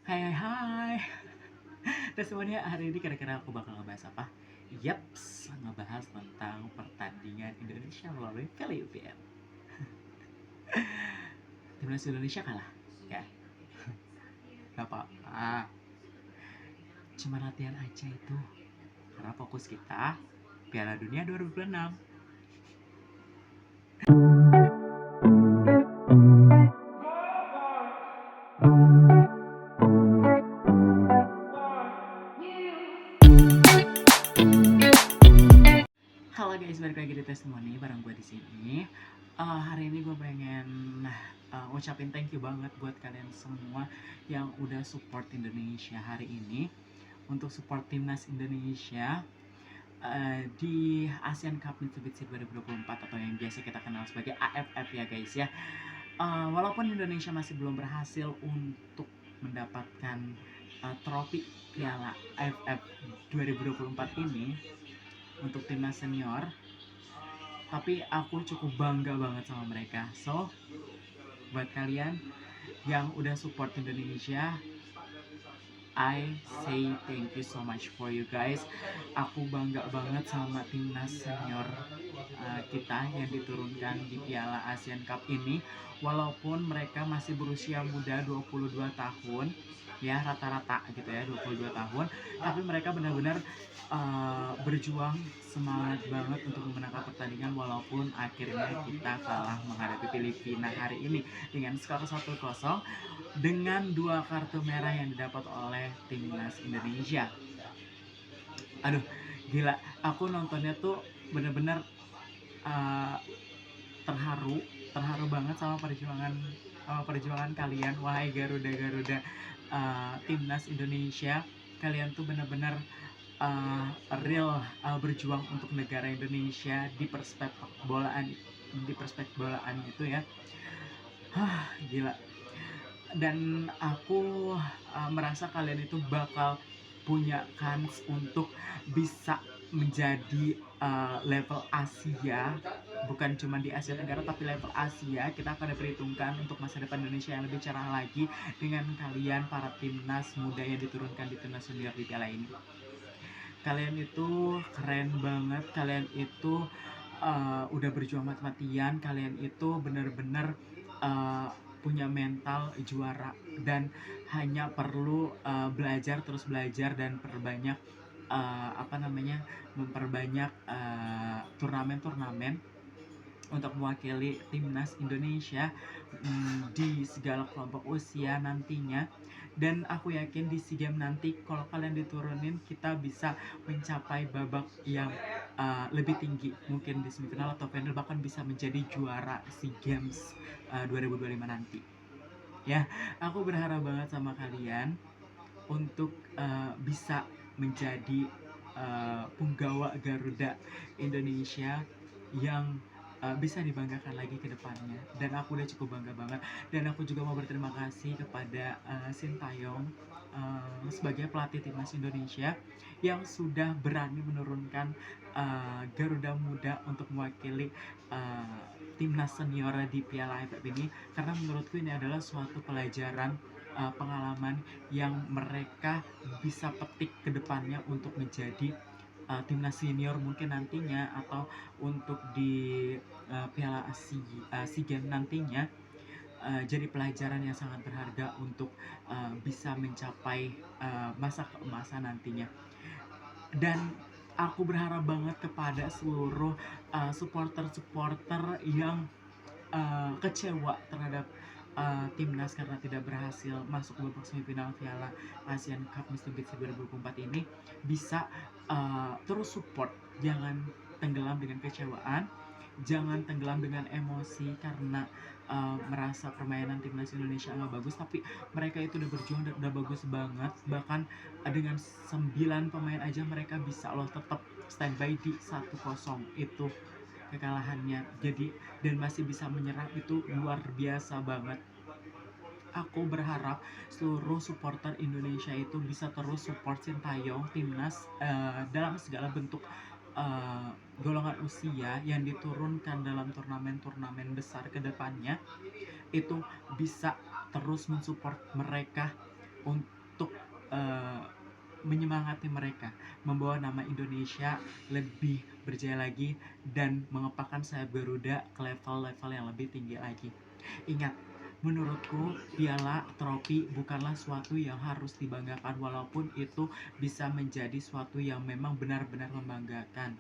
Hai hai hai. Dan semuanya hari ini kira-kira aku bakal ngebahas apa? Yaps, ngebahas tentang pertandingan Indonesia melalui Filipina. Timnas Indonesia kalah, ya. Gak apa-apa. Cuma latihan aja itu. Karena fokus kita Piala Dunia 2026. Halo guys, balik lagi di Testimoni bareng gue di sini. Hari ini gue pengen ngucapin thank you banget buat kalian semua yang udah support Indonesia hari ini untuk support timnas Indonesia di ASEAN Cup Mitsubishi 2024 atau yang biasa kita kenal sebagai AFF ya guys ya. Walaupun Indonesia masih belum berhasil untuk mendapatkan trofi Piala AFF 2024 ini untuk timnas senior, tapi aku cukup bangga banget sama mereka. So, buat kalian yang udah support Indonesia, I say thank you so much for you guys. Aku bangga banget sama timnas senior kita yang diturunkan di Piala ASEAN Cup ini. Walaupun mereka masih berusia muda 22 tahun, ya rata-rata gitu ya 22 tahun, tapi mereka benar-benar berjuang semangat banget untuk memenangkan pertandingan walaupun akhirnya kita kalah menghadapi Filipina hari ini dengan skor 1-0 dengan 2 kartu merah yang didapat oleh timnas Indonesia. Aduh, gila, aku nontonnya tuh bener-bener terharu banget sama perjuangan kalian, wahai Garuda timnas Indonesia. Kalian tuh bener-bener real berjuang untuk negara Indonesia di perspektif bolaan itu ya. Gila. Dan aku merasa kalian itu bakal punya kans untuk bisa menjadi level Asia, bukan cuma di Asia Tenggara tapi level Asia. Kita akan diperhitungkan untuk masa depan Indonesia yang lebih cerah lagi dengan kalian para timnas muda yang diturunkan di timnas senior di piala ini. Kalian itu keren banget, kalian itu udah berjuang mati-matian, kalian itu benar-benar punya mental juara dan hanya perlu belajar terus belajar dan perbanyak memperbanyak turnamen-turnamen untuk mewakili timnas Indonesia di segala kelompok usia nantinya. Dan aku yakin di SEA Games nanti kalau kalian diturunin, kita bisa mencapai babak yang lebih tinggi, mungkin di semifinal atau final, bahkan bisa menjadi juara SEA Games 2025 nanti. Ya, aku berharap banget sama kalian untuk bisa menjadi punggawa Garuda Indonesia yang bisa dibanggakan lagi ke depannya. Dan aku udah cukup bangga banget. Dan aku juga mau berterima kasih kepada Sintayong sebagai pelatih timnas Indonesia yang sudah berani menurunkan Garuda Muda untuk mewakili timnas senior di Piala AFF ini, karena menurutku ini adalah suatu pelajaran pengalaman yang mereka bisa petik ke depannya untuk menjadi timnas senior mungkin nantinya, atau untuk di Piala SEA Games nantinya. Jadi pelajaran yang sangat berharga untuk bisa mencapai masa keemasan nantinya. Dan aku berharap banget kepada seluruh supporter yang kecewa terhadap timnas karena tidak berhasil masuk babak semifinal Piala ASEAN Cup Mitsubishi 2024 ini, bisa terus support, jangan tenggelam dengan kecewaan, jangan tenggelam dengan emosi karena merasa permainan timnas Indonesia nggak bagus. Tapi mereka itu udah berjuang dan udah bagus banget, bahkan dengan 9 pemain aja mereka bisa loh tetap standby di 1-0 itu kekalahannya. Jadi dan masih bisa menyerah, itu luar biasa banget. Aku berharap seluruh supporter Indonesia itu bisa terus support Sintayong timnas dalam segala bentuk golongan usia yang diturunkan dalam turnamen-turnamen besar ke depannya. Itu bisa terus mensupport mereka menyemangati mereka, membawa nama Indonesia lebih berjaya lagi dan mengepakkan sayap Garuda ke level-level yang lebih tinggi lagi. Ingat, menurutku piala trofi bukanlah suatu yang harus dibanggakan walaupun itu bisa menjadi suatu yang memang benar-benar membanggakan.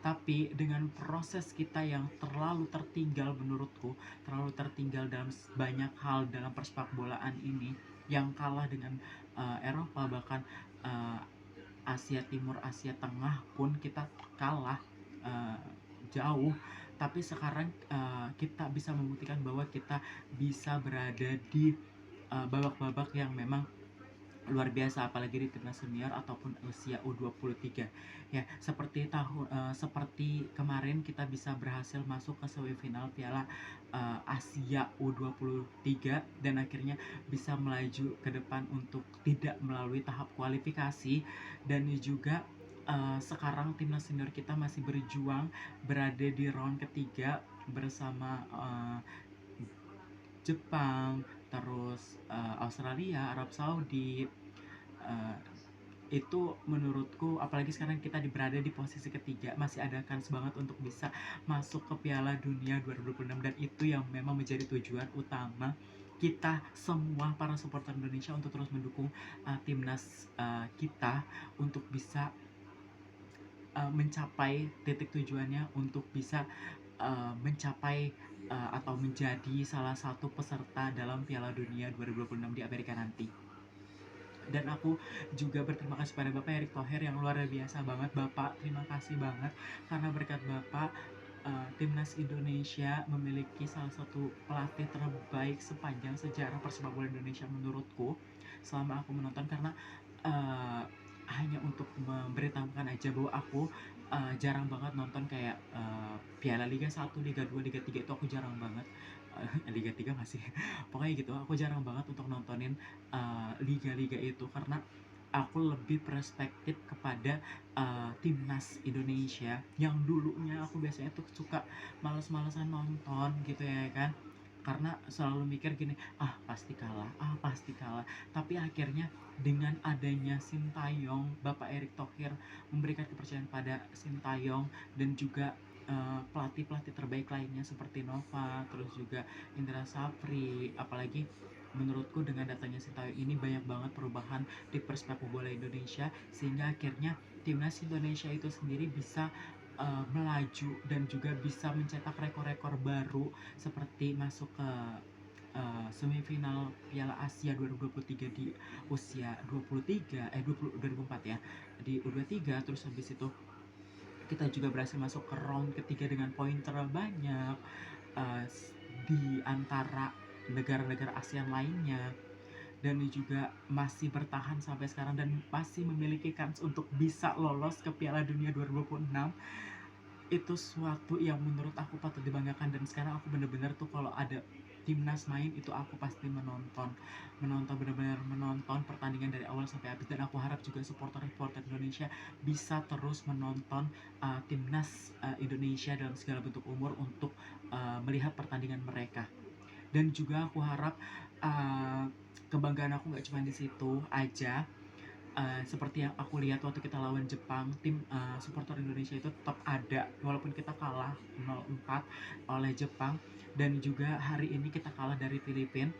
Tapi dengan proses kita yang terlalu tertinggal menurutku, terlalu tertinggal dalam banyak hal dalam persepak bolaan ini, yang kalah dengan Eropa, bahkan uh, Asia Timur, Asia Tengah pun kita kalah uh, jauh. Tapi sekarang kita bisa membuktikan bahwa kita bisa berada di babak-babak yang memang luar biasa, apalagi di timnas senior ataupun usia U23 ya. Seperti kemarin kita bisa berhasil masuk ke semifinal Piala Asia U23 dan akhirnya bisa melaju ke depan untuk tidak melalui tahap kualifikasi. Dan juga sekarang timnas senior kita masih berjuang berada di round ketiga bersama Jepang, terus Australia, Arab Saudi. uh, itu menurutku, apalagi sekarang kita berada di posisi ketiga, masih ada kans banget untuk bisa masuk ke Piala Dunia 2026. Dan itu yang memang menjadi tujuan utama kita semua para supporter Indonesia untuk terus mendukung timnas kita untuk bisa mencapai titik tujuannya, untuk bisa mencapai atau menjadi salah satu peserta dalam Piala Dunia 2026 di Amerika nanti. Dan aku juga berterima kasih pada Bapak Erick Thohir yang luar biasa banget. Bapak, terima kasih banget karena berkat Bapak timnas Indonesia memiliki salah satu pelatih terbaik sepanjang sejarah persepak bola Indonesia menurutku selama aku menonton. Karena hanya untuk memberitahukan aja bahwa aku jarang banget nonton kayak Piala Liga 1, Liga 2, Liga 3 itu aku jarang banget. Liga 3 masih pokoknya gitu, aku jarang banget untuk nontonin liga-liga itu karena aku lebih perspektif kepada timnas Indonesia yang dulunya aku biasanya tuh suka males-malesan nonton gitu ya kan, karena selalu mikir gini, pasti kalah, pasti kalah. Tapi akhirnya dengan adanya Sintayong, Bapak Erick Thohir memberikan kepercayaan pada Sintayong dan juga pelatih-pelatih terbaik lainnya seperti Nova, terus juga Indra Safri. Apalagi menurutku dengan datangnya Sintayong ini banyak banget perubahan di persepak bola Indonesia, sehingga akhirnya timnas Indonesia itu sendiri bisa melaju dan juga bisa mencetak rekor-rekor baru seperti masuk ke semifinal Piala Asia 2023 di usia 23 2004 ya, di U23. Terus habis itu kita juga berhasil masuk ke round ketiga dengan poin terbanyak uh, di antara negara-negara ASEAN lainnya, dan juga masih bertahan sampai sekarang dan masih memiliki kans untuk bisa lolos ke Piala Dunia 2026. Itu suatu yang menurut aku patut dibanggakan. Dan sekarang aku bener-bener tuh kalau ada timnas main itu aku pasti menonton benar-benar menonton pertandingan dari awal sampai habis. Dan aku harap juga supporter-supporter Indonesia bisa terus menonton timnas Indonesia dalam segala bentuk umur untuk melihat pertandingan mereka. Dan juga aku harap kebanggaan aku nggak cuma di situ aja. Seperti yang aku lihat waktu kita lawan Jepang, tim supporter Indonesia itu tetap ada walaupun kita kalah 0-4 oleh Jepang. Dan juga hari ini kita kalah dari Filipina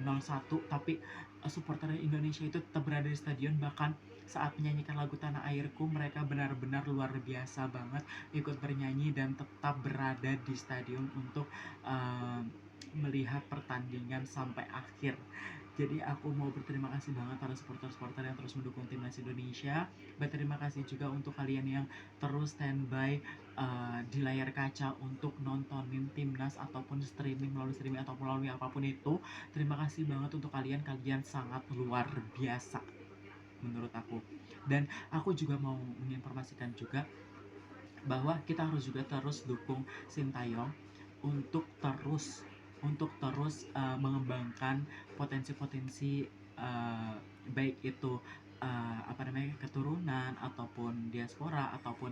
0-1, tapi supporter Indonesia itu tetap berada di stadion. Bahkan saat menyanyikan lagu Tanah Airku, mereka benar-benar luar biasa banget ikut bernyanyi dan tetap berada di stadion untuk melihat pertandingan sampai akhir. Jadi aku mau berterima kasih banget para supporter-supporter yang terus mendukung timnas Indonesia. Berterima kasih juga untuk kalian yang terus standby di layar kaca untuk nontonin timnas ataupun melalui streaming atau melalui apapun itu. Terima kasih banget untuk kalian, kalian sangat luar biasa menurut aku. Dan aku juga mau menginformasikan juga bahwa kita harus juga terus dukung Sintayong untuk terus mengembangkan potensi-potensi baik itu keturunan ataupun diaspora ataupun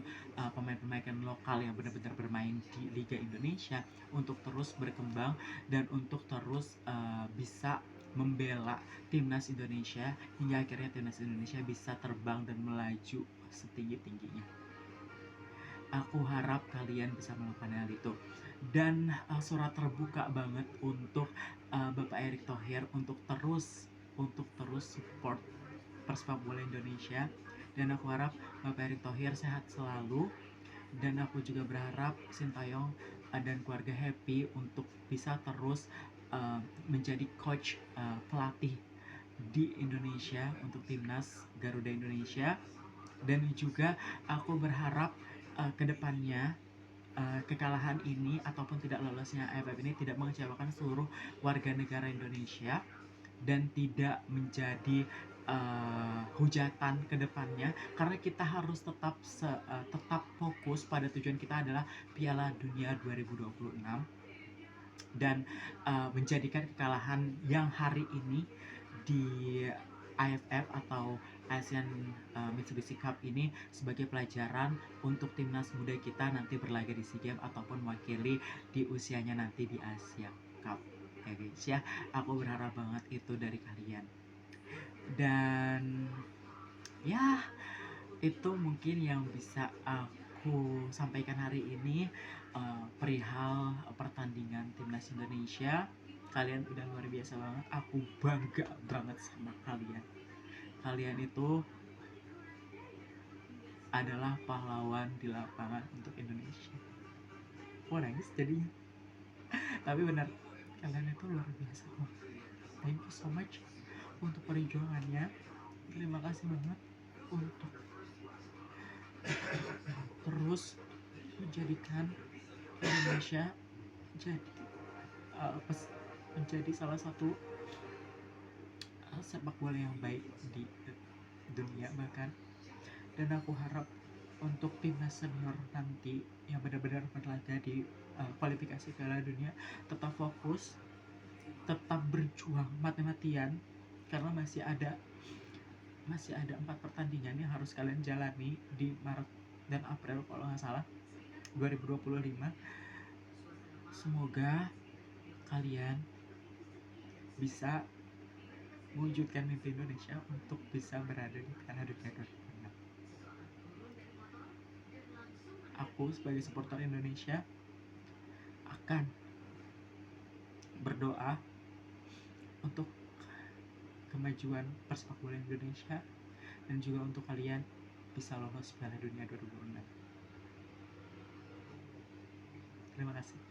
pemain-pemain lokal yang benar-benar bermain di Liga Indonesia, untuk terus berkembang dan untuk terus bisa membela timnas Indonesia hingga akhirnya timnas Indonesia bisa terbang dan melaju setinggi-tingginya. Aku harap kalian bisa melakukan hal itu. Dan surat terbuka banget untuk Bapak Erick Thohir untuk terus support persepak bola Indonesia. Dan aku harap Bapak Erick Thohir sehat selalu. Dan aku juga berharap Sintayong dan keluarga happy untuk bisa terus menjadi coach pelatih di Indonesia untuk timnas Garuda Indonesia. Dan juga aku berharap kedepannya kekalahan ini ataupun tidak lolosnya AFF ini tidak mengecewakan seluruh warga negara Indonesia dan tidak menjadi hujatan ke depannya, karena kita harus tetap fokus pada tujuan kita adalah Piala Dunia 2026 dan menjadikan kekalahan yang hari ini di AFF atau ASEAN Mitsubishi Cup ini sebagai pelajaran untuk timnas muda kita nanti berlaga di SEA Games ataupun mewakili di usianya nanti di Asia Cup ya guys ya. Aku berharap banget itu dari kalian. Dan ya, itu mungkin yang bisa aku sampaikan hari ini perihal pertandingan timnas Indonesia. Kalian udah luar biasa banget, aku bangga banget sama kalian. Kalian itu adalah pahlawan di lapangan untuk Indonesia. Nangis jadinya. Tapi benar, kalian itu luar biasa banget. Thank you so much untuk perjuangannya. Terima kasih banget untuk terus menjadikan Indonesia menjadi salah satu sepak bola yang baik di dunia bahkan. Dan aku harap untuk timnas senior nanti yang benar-benar berlaga di kualifikasi Piala Dunia tetap fokus, tetap berjuang mati-matian, karena masih ada 4 pertandingan yang harus kalian jalani di Maret dan April kalau nggak salah 2025. Semoga kalian bisa mewujudkan mimpi Indonesia untuk bisa berada di Piala Dunia 2026. Aku sebagai supporter Indonesia akan berdoa untuk kemajuan persepak bola Indonesia dan juga untuk kalian bisa lolos Piala Dunia 2026. Terima kasih.